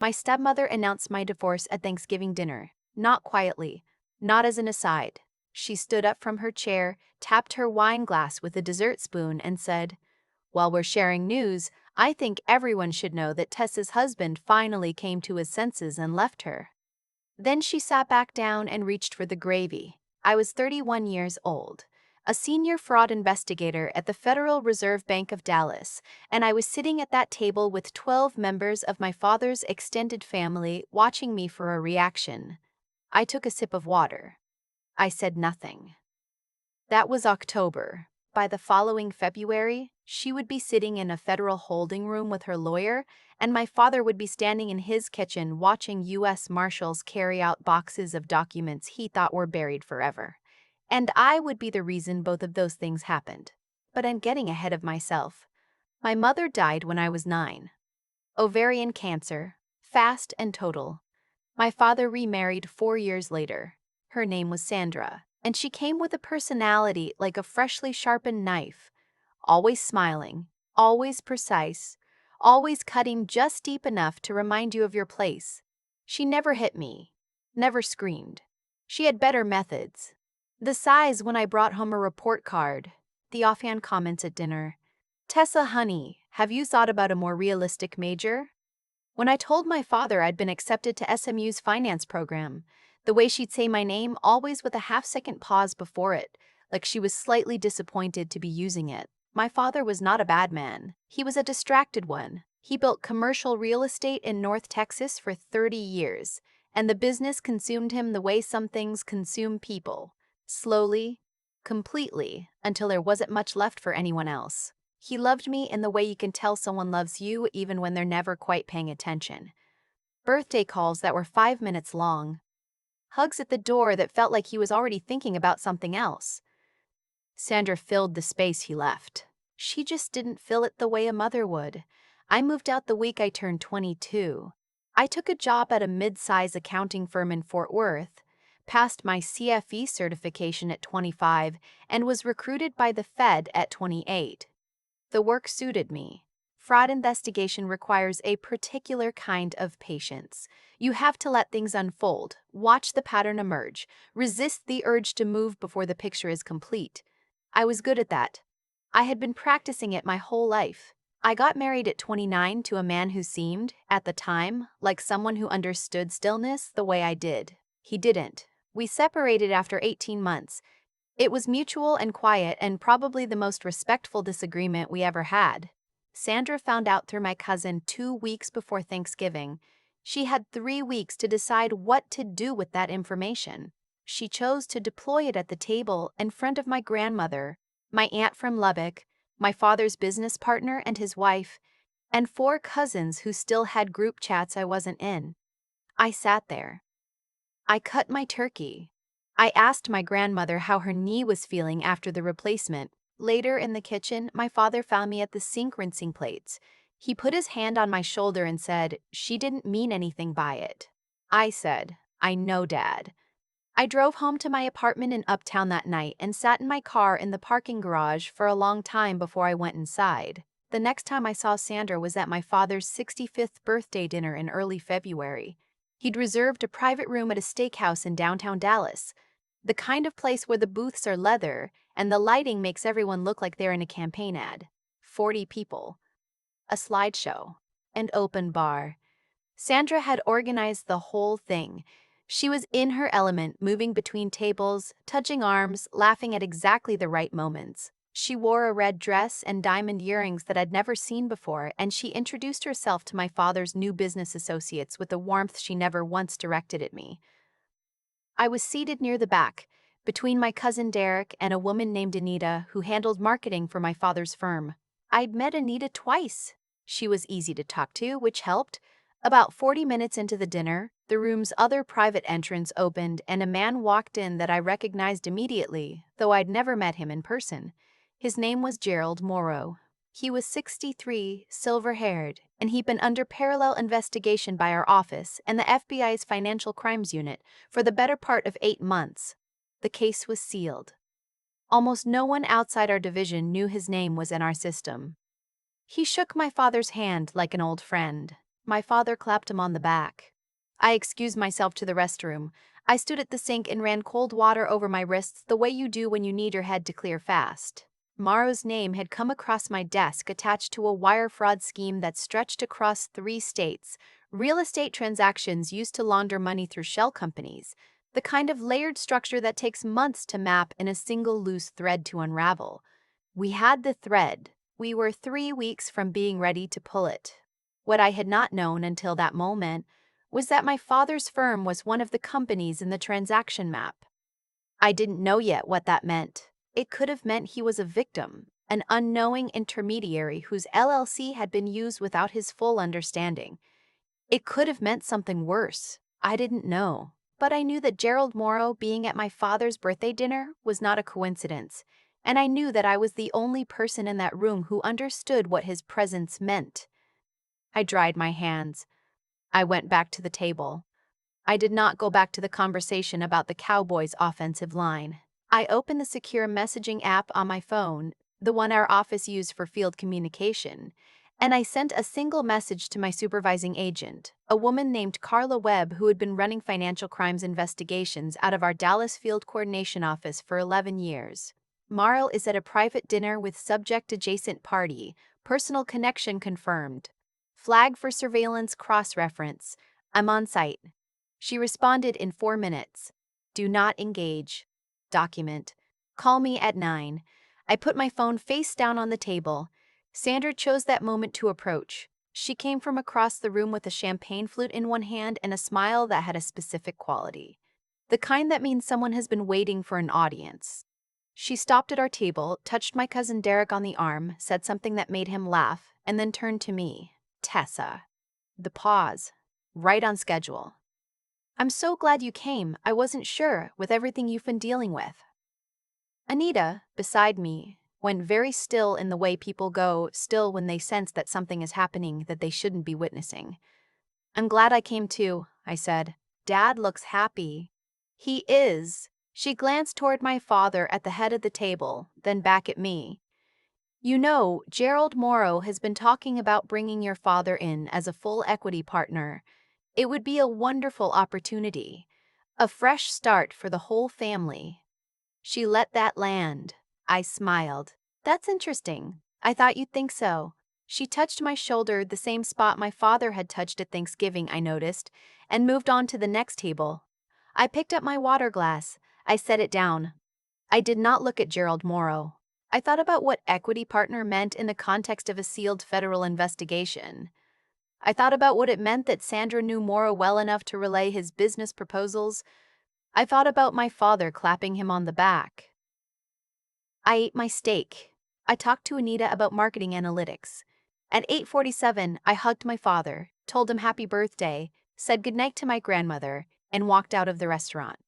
My stepmother announced my divorce at Thanksgiving dinner, not quietly, not as an aside. She stood up from her chair, tapped her wine glass with a dessert spoon, and said, "While we're sharing news, I think everyone should know that Tessa's husband finally came to his senses and left her." Then she sat back down and reached for the gravy. I was 31 years old, a senior fraud investigator at the Federal Reserve Bank of Dallas, and I was sitting at that table with 12 members of my father's extended family watching me for a reaction. I took a sip of water. I said nothing. That was October. By the following February, she would be sitting in a federal holding room with her lawyer, and my father would be standing in his kitchen watching U.S. Marshals carry out boxes of documents he thought were buried forever. And I would be the reason both of those things happened. But I'm getting ahead of myself. My mother died when I was 9. Ovarian cancer, fast and total. My father remarried 4 years later. Her name was Sandra, and she came with a personality like a freshly sharpened knife, always smiling, always precise, always cutting just deep enough to remind you of your place. She never hit me, never screamed. She had better methods. The sighs when I brought home a report card, the offhand comments at dinner. "Tessa, honey, have you thought about a more realistic major?" When I told my father I'd been accepted to SMU's finance program, the way she'd say my name always with a half-second pause before it, like she was slightly disappointed to be using it. My father was not a bad man. He was a distracted one. He built commercial real estate in North Texas for 30 years, and the business consumed him the way some things consume people. Slowly, completely, until there wasn't much left for anyone else. He loved me in the way you can tell someone loves you even when they're never quite paying attention. Birthday calls that were 5 minutes long. Hugs at the door that felt like he was already thinking about something else. Sandra filled the space he left. She just didn't fill it the way a mother would. I moved out the week I turned 22. I took a job at a mid-size accounting firm in Fort Worth, passed my CFE certification at 25, and was recruited by the Fed at 28. The work suited me. Fraud investigation requires a particular kind of patience. You have to let things unfold, watch the pattern emerge, resist the urge to move before the picture is complete. I was good at that. I had been practicing it my whole life. I got married at 29 to a man who seemed, at the time, like someone who understood stillness the way I did. He didn't. We separated after 18 months. It was mutual and quiet and probably the most respectful disagreement we ever had. Sandra found out through my cousin 2 weeks before Thanksgiving. She had 3 weeks to decide what to do with that information. She chose to deploy it at the table in front of my grandmother, my aunt from Lubbock, my father's business partner and his wife, and 4 cousins who still had group chats I wasn't in. I sat there. I cut my turkey. I asked my grandmother how her knee was feeling after the replacement. Later in the kitchen, my father found me at the sink rinsing plates. He put his hand on my shoulder and said, "She didn't mean anything by it." I said, "I know, Dad." I drove home to my apartment in Uptown that night and sat in my car in the parking garage for a long time before I went inside. The next time I saw Sandra was at my father's 65th birthday dinner in early February. He'd reserved a private room at a steakhouse in downtown Dallas, the kind of place where the booths are leather and the lighting makes everyone look like they're in a campaign ad. 40 people. A slideshow. An open bar. Sandra had organized the whole thing. She was in her element, moving between tables, touching arms, laughing at exactly the right moments. She wore a red dress and diamond earrings that I'd never seen before, and she introduced herself to my father's new business associates with a warmth she never once directed at me. I was seated near the back, between my cousin Derek and a woman named Anita who handled marketing for my father's firm. I'd met Anita twice. She was easy to talk to, which helped. About 40 minutes into the dinner, the room's other private entrance opened and a man walked in that I recognized immediately, though I'd never met him in person. His name was Gerald Morrow. He was 63, silver-haired, and he'd been under parallel investigation by our office and the FBI's Financial Crimes Unit for the better part of 8 months. The case was sealed. Almost no one outside our division knew his name was in our system. He shook my father's hand like an old friend. My father clapped him on the back. I excused myself to the restroom. I stood at the sink and ran cold water over my wrists the way you do when you need your head to clear fast. Morrow's name had come across my desk attached to a wire fraud scheme that stretched across 3 states, real estate transactions used to launder money through shell companies, the kind of layered structure that takes months to map and a single loose thread to unravel. We had the thread. We were 3 weeks from being ready to pull it. What I had not known until that moment was that my father's firm was one of the companies in the transaction map. I didn't know yet what that meant. It could have meant he was a victim, an unknowing intermediary whose LLC had been used without his full understanding. It could have meant something worse. I didn't know. But I knew that Gerald Morrow being at my father's birthday dinner was not a coincidence, and I knew that I was the only person in that room who understood what his presence meant. I dried my hands. I went back to the table. I did not go back to the conversation about the Cowboys' offensive line. I opened the secure messaging app on my phone, the one our office used for field communication, and I sent a single message to my supervising agent, a woman named Carla Webb who had been running financial crimes investigations out of our Dallas Field Coordination Office for 11 years. Morrow is at a private dinner with subject adjacent party, personal connection confirmed. Flag for surveillance cross-reference. I'm on site. She responded in 4 minutes. Do not engage. Document. Call me at 9. I put my phone face down on the table. Sandra chose that moment to approach. She came from across the room with a champagne flute in one hand and a smile that had a specific quality. The kind that means someone has been waiting for an audience. She stopped at our table, touched my cousin Derek on the arm, said something that made him laugh, and then turned to me. Tessa. The pause. Right on schedule. I'm so glad you came. I wasn't sure, with everything you've been dealing with. Anita, beside me, went very still in the way people go still when they sense that something is happening that they shouldn't be witnessing. I'm glad I came too, I said. Dad looks happy. He is. She glanced toward my father at the head of the table, then back at me. You know, Gerald Morrow has been talking about bringing your father in as a full equity partner. It would be a wonderful opportunity. A fresh start for the whole family. She let that land. I smiled. That's interesting. I thought you'd think so. She touched my shoulder, the same spot my father had touched at Thanksgiving, I noticed, and moved on to the next table. I picked up my water glass. I set it down. I did not look at Gerald Morrow. I thought about what equity partner meant in the context of a sealed federal investigation. I thought about what it meant that Sandra knew Morrow well enough to relay his business proposals. I thought about my father clapping him on the back. I ate my steak. I talked to Anita about marketing analytics. At 8:47, I hugged my father, told him happy birthday, said goodnight to my grandmother, and walked out of the restaurant.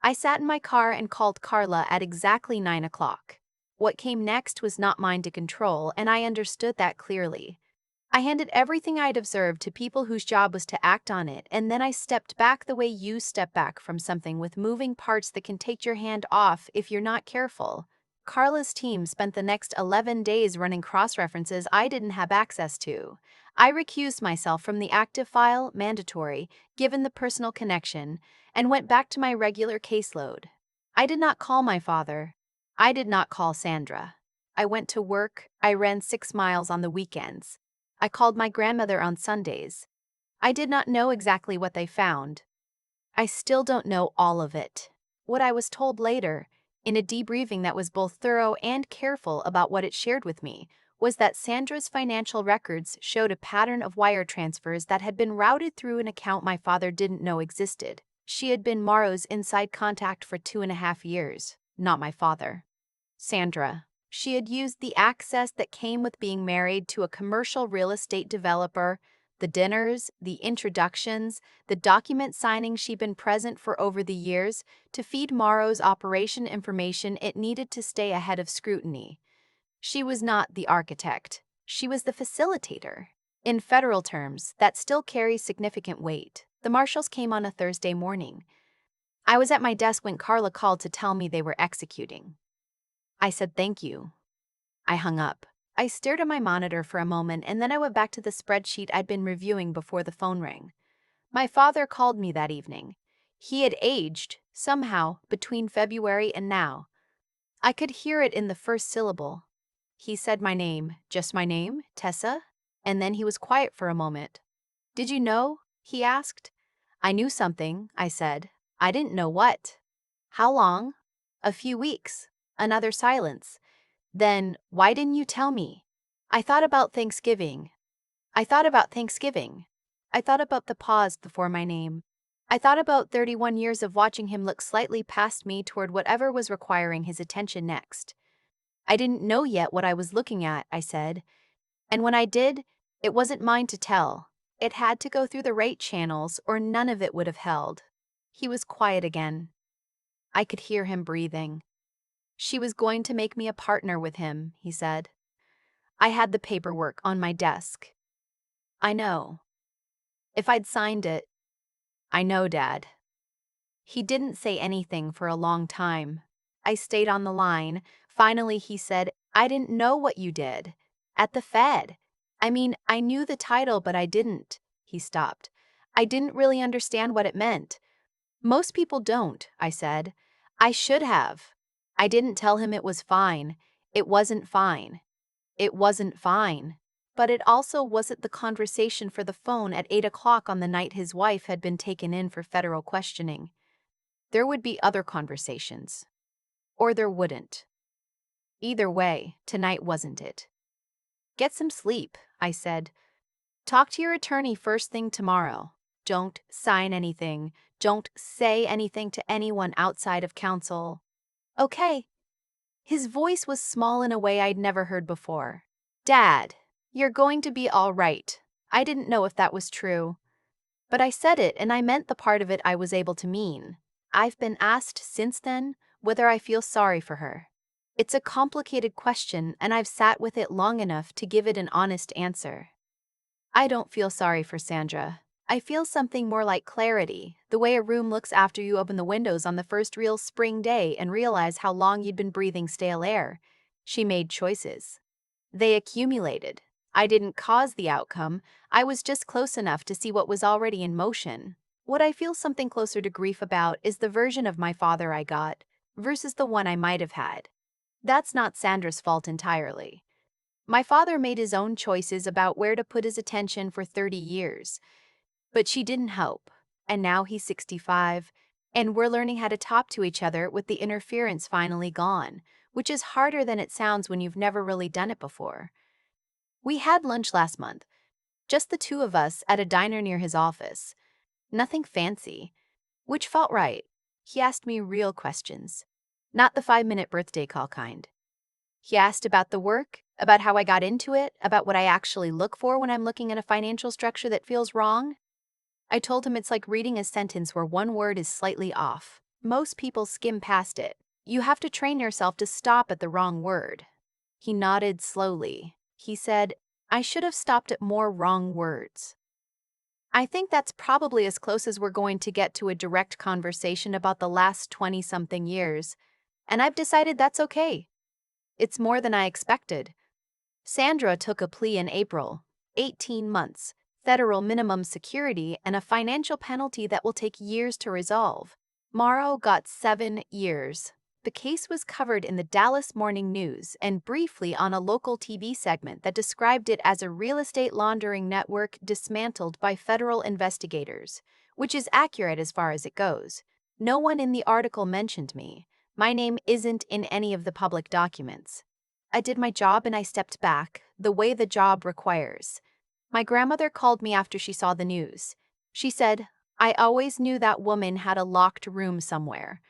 I sat in my car and called Carla at exactly 9 o'clock. What came next was not mine to control, and I understood that clearly. I handed everything I'd observed to people whose job was to act on it, and then I stepped back the way you step back from something with moving parts that can take your hand off if you're not careful. Carla's team spent the next 11 days running cross-references I didn't have access to. I recused myself from the active file, mandatory, given the personal connection, and went back to my regular caseload. I did not call my father. I did not call Sandra. I went to work. I ran 6 miles on the weekends. I called my grandmother on Sundays. I did not know exactly what they found. I still don't know all of it. What I was told later, in a debriefing that was both thorough and careful about what it shared with me, was that Sandra's financial records showed a pattern of wire transfers that had been routed through an account my father didn't know existed. She had been Morrow's inside contact for 2.5 years, not my father. Sandra. She had used the access that came with being married to a commercial real estate developer, the dinners, the introductions, the document signing she'd been present for over the years, to feed Morrow's operation information it needed to stay ahead of scrutiny. She was not the architect. She was the facilitator. In federal terms, that still carries significant weight. The marshals came on a Thursday morning. I was at my desk when Carla called to tell me they were executing. I said thank you. I hung up. I stared at my monitor for a moment and then I went back to the spreadsheet I'd been reviewing before the phone rang. My father called me that evening. He had aged, somehow, between February and now. I could hear it in the first syllable. He said my name, just my name, Tessa, and then he was quiet for a moment. Did you know? He asked. I knew something, I said. I didn't know what. How long? A few weeks. Another silence. Then, why didn't you tell me? I thought about Thanksgiving. I thought about Thanksgiving. I thought about the pause before my name. I thought about 31 years of watching him look slightly past me toward whatever was requiring his attention next. I didn't know yet what I was looking at, I said. And when I did, it wasn't mine to tell. It had to go through the right channels or none of it would have held. He was quiet again. I could hear him breathing. She was going to make me a partner with him, he said. I had the paperwork on my desk. I know. If I'd signed it. I know, Dad. He didn't say anything for a long time. I stayed on the line. Finally, he said, I didn't know what you did. At the Fed. I mean, I knew the title, but I didn't. He stopped. I didn't really understand what it meant. Most people don't, I said. I should have. I didn't tell him it was fine. It wasn't fine. It wasn't fine. But it also wasn't the conversation for the phone at 8 o'clock on the night his wife had been taken in for federal questioning. There would be other conversations. Or there wouldn't. Either way, tonight wasn't it. Get some sleep, I said. Talk to your attorney first thing tomorrow. Don't sign anything. Don't say anything to anyone outside of counsel. Okay. His voice was small in a way I'd never heard before. Dad, you're going to be all right. I didn't know if that was true. But I said it and I meant the part of it I was able to mean. I've been asked since then whether I feel sorry for her. It's a complicated question and I've sat with it long enough to give it an honest answer. I don't feel sorry for Sandra. I feel something more like clarity, the way a room looks after you open the windows on the first real spring day and realize how long you'd been breathing stale air. She made choices. They accumulated. I didn't cause the outcome, I was just close enough to see what was already in motion. What I feel something closer to grief about is the version of my father I got, versus the one I might have had. That's not Sandra's fault entirely. My father made his own choices about where to put his attention for 30 years. But she didn't help, and now he's 65, and we're learning how to talk to each other with the interference finally gone, which is harder than it sounds when you've never really done it before. We had lunch last month, just the two of us at a diner near his office. Nothing fancy, which felt right. He asked me real questions, not the 5-minute birthday call kind. He asked about the work, about how I got into it, about what I actually look for when I'm looking at a financial structure that feels wrong. I told him it's like reading a sentence where one word is slightly off. Most people skim past it. You have to train yourself to stop at the wrong word. He nodded slowly. He said, I should have stopped at more wrong words. I think that's probably as close as we're going to get to a direct conversation about the last 20-something years, and I've decided that's okay. It's more than I expected. Sandra took a plea in April, 18 months, federal minimum security, and a financial penalty that will take years to resolve. Morrow got 7 years. The case was covered in the Dallas Morning News and briefly on a local TV segment that described it as a real estate laundering network dismantled by federal investigators, which is accurate as far as it goes. No one in the article mentioned me. My name isn't in any of the public documents. I did my job and I stepped back, the way the job requires. My grandmother called me after she saw the news. She said, I always knew that woman had a locked room somewhere.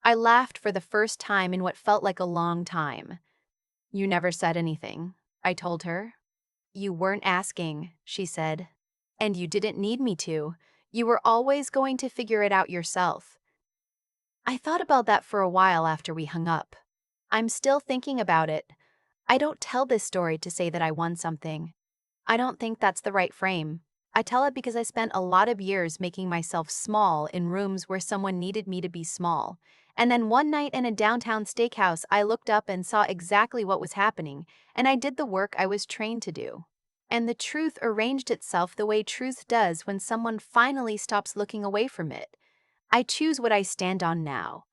I laughed for the first time in what felt like a long time. You never said anything, I told her. You weren't asking, she said. And you didn't need me to. You were always going to figure it out yourself. I thought about that for a while after we hung up. I'm still thinking about it. I don't tell this story to say that I won something. I don't think that's the right frame. I tell it because I spent a lot of years making myself small in rooms where someone needed me to be small, And then one night in a downtown steakhouse, I looked up and saw exactly what was happening, and I did the work I was trained to do. And the truth arranged itself the way truth does when someone finally stops looking away from it. I choose what I stand on now.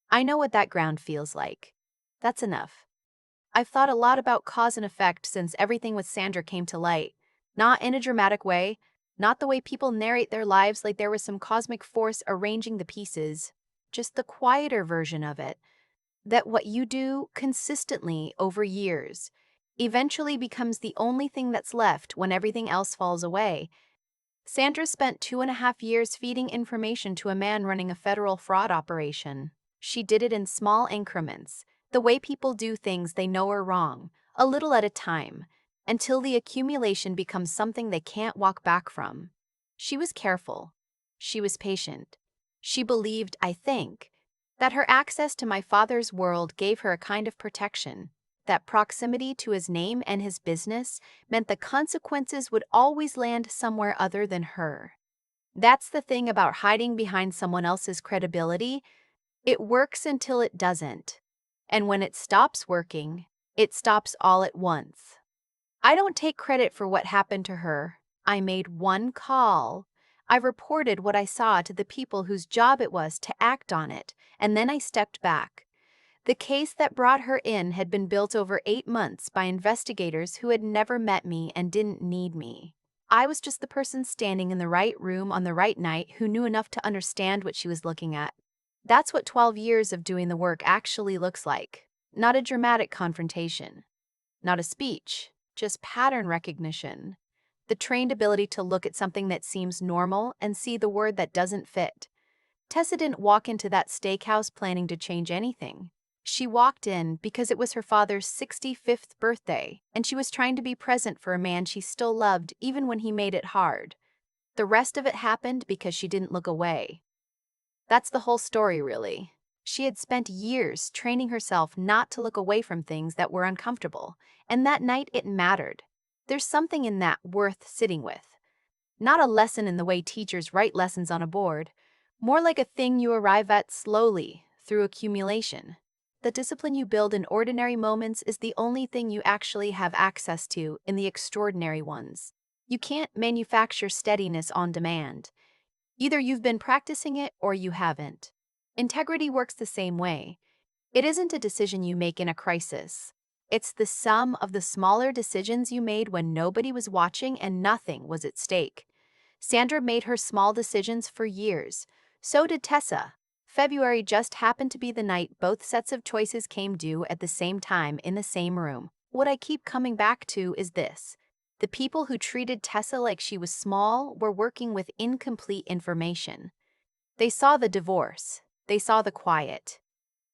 I know what that ground feels like. That's enough. I've thought a lot about cause and effect since everything with Sandra came to light. Not in a dramatic way, not the way people narrate their lives like there was some cosmic force arranging the pieces, just the quieter version of it. That what you do consistently over years eventually becomes the only thing that's left when everything else falls away. Sandra spent 2.5 years feeding information to a man running a federal fraud operation. She did it in small increments, the way people do things they know are wrong, a little at a time, until the accumulation becomes something they can't walk back from. She was careful. She was patient. She believed, I think, that her access to my father's world gave her a kind of protection, that proximity to his name and his business meant the consequences would always land somewhere other than her. That's the thing about hiding behind someone else's credibility. It works until it doesn't. And when it stops working, it stops all at once. I don't take credit for what happened to her. I made one call. I reported what I saw to the people whose job it was to act on it, and then I stepped back. The case that brought her in had been built over 8 months by investigators who had never met me and didn't need me. I was just the person standing in the right room on the right night who knew enough to understand what she was looking at. That's what 12 years of doing the work actually looks like. Not a dramatic confrontation. Not a speech. Just pattern recognition. The trained ability to look at something that seems normal and see the word that doesn't fit. Tessa didn't walk into that steakhouse planning to change anything. She walked in because it was her father's 65th birthday, and she was trying to be present for a man she still loved even when he made it hard. The rest of it happened because she didn't look away. That's the whole story, really. She had spent years training herself not to look away from things that were uncomfortable, and that night it mattered. There's something in that worth sitting with. Not a lesson in the way teachers write lessons on a board, more like a thing you arrive at slowly, through accumulation. The discipline you build in ordinary moments is the only thing you actually have access to in the extraordinary ones. You can't manufacture steadiness on demand. Either you've been practicing it or you haven't. Integrity works the same way. It isn't a decision you make in a crisis. It's the sum of the smaller decisions you made when nobody was watching and nothing was at stake. Sandra made her small decisions for years. So did Tessa. February just happened to be the night both sets of choices came due at the same time in the same room. What I keep coming back to is this. The people who treated Tessa like she was small were working with incomplete information. They saw the divorce. They saw the quiet.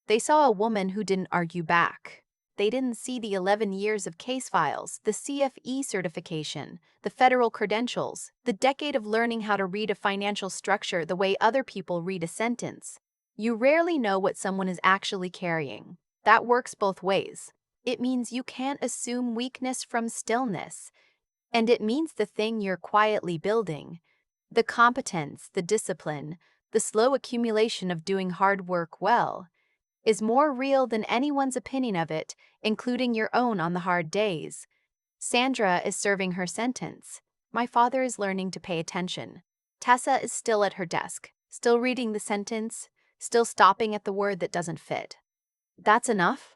They saw a woman who didn't argue back. They didn't see the 11 years of case files, the CFE certification, the federal credentials, the decade of learning how to read a financial structure the way other people read a sentence. You rarely know what someone is actually carrying. That works both ways. It means you can't assume weakness from stillness. And it means the thing you're quietly building, the competence, the discipline, the slow accumulation of doing hard work well, is more real than anyone's opinion of it, including your own on the hard days. Sandra is serving her sentence. My father is learning to pay attention. Tessa is still at her desk, still reading the sentence, still stopping at the word that doesn't fit. That's enough?